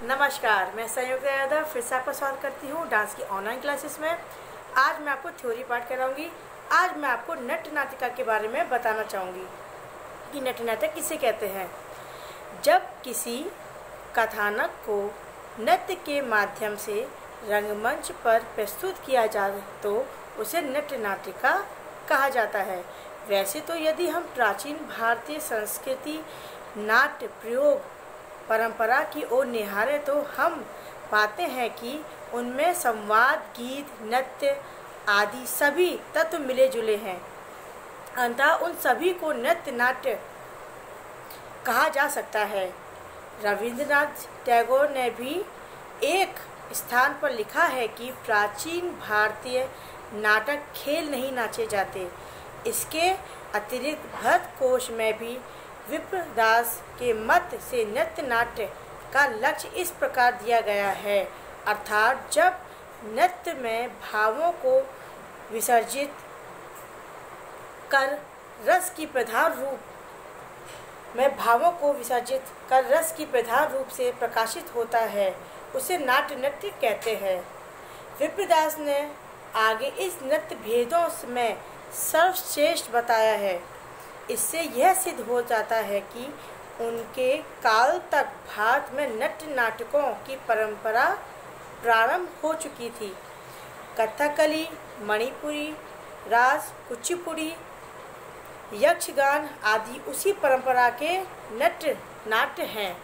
नमस्कार, मैं संयुक्ता यादव फिर से आपका स्वागत करती हूँ डांस की ऑनलाइन क्लासेस में। आज मैं आपको थ्योरी पार्ट कराऊंगी। आज मैं आपको नृत्य नाटिका के बारे में बताना चाहूँगी कि नृत्य नाटक किसे कहते हैं। जब किसी कथानक को नृत्य के माध्यम से रंगमंच पर प्रस्तुत किया जाए तो उसे नृत्य नाटिका कहा जाता है। वैसे तो यदि हम प्राचीन भारतीय संस्कृति नाट्य प्रयोग परंपरा की ओर निहारे तो हम पाते हैं कि उनमें संवाद, गीत, नृत्य आदि सभी तत्व मिले जुले हैं। अतः उन सभी को नृत्य नाट्य कहा जा सकता है। रविंद्रनाथ टैगोर ने भी एक स्थान पर लिखा है कि प्राचीन भारतीय नाटक खेल नहीं नाचे जाते। इसके अतिरिक्त भरतकोश में भी विप्रदास के मत से नृत्य नाट्य का लक्ष्य इस प्रकार दिया गया है, अर्थात जब नृत्य में भावों को विसर्जित कर रस की प्रधान रूप से प्रकाशित होता है, उसे नाट्य नृत्य कहते हैं। विप्रदास ने आगे इस नृत्य भेदों में सर्वश्रेष्ठ बताया है। इससे यह सिद्ध हो जाता है कि उनके काल तक भारत में नृत्य नाटकों की परंपरा प्रारंभ हो चुकी थी। कथकली, मणिपुरी रास, कुचिपुड़ी, यक्षगान आदि उसी परंपरा के नृत्य नाट्य हैं।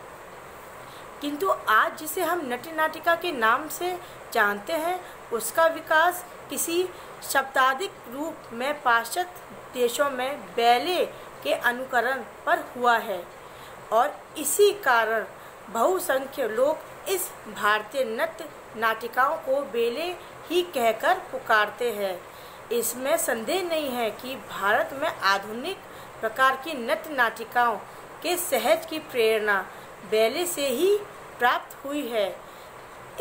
किंतु आज जिसे हम नृत्य नाटिका के नाम से जानते हैं, उसका विकास किसी शब्दाधिक रूप में पाश्चात्य देशों में बैले के अनुकरण पर हुआ है और इसी कारण बहुसंख्य लोग इस भारतीय नृत्य नाटिकाओं को बैले ही कहकर पुकारते हैं। इसमें संदेह नहीं है कि भारत में आधुनिक प्रकार की नृत्य नाटिकाओं के सहज की प्रेरणा बैले से ही प्राप्त हुई है।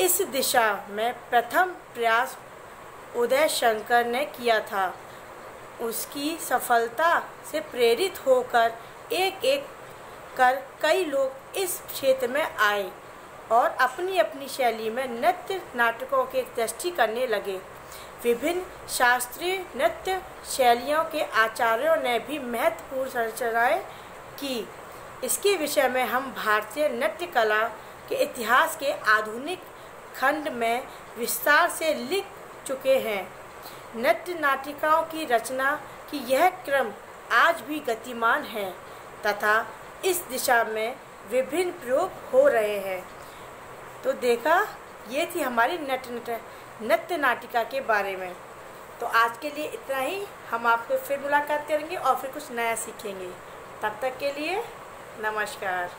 इस दिशा में प्रथम प्रयास उदय शंकर ने किया था। उसकी सफलता से प्रेरित होकर एक एक कर कई लोग इस क्षेत्र में आए और अपनी अपनी शैली में नृत्य नाटकों के दृष्टि करने लगे। विभिन्न शास्त्रीय नृत्य शैलियों के आचार्यों ने भी महत्वपूर्ण रचनाएं की। इसके विषय में हम भारतीय नृत्य कला के इतिहास के आधुनिक खंड में विस्तार से लिख चुके हैं। नृत्य नाटिकाओं की रचना की यह क्रम आज भी गतिमान है तथा इस दिशा में विभिन्न प्रयोग हो रहे हैं। तो देखा, ये थी हमारी नृत्य नाटिका के बारे में। तो आज के लिए इतना ही। हम आपको फिर मुलाकात करेंगे और फिर कुछ नया सीखेंगे। तब तक के लिए नमस्कार।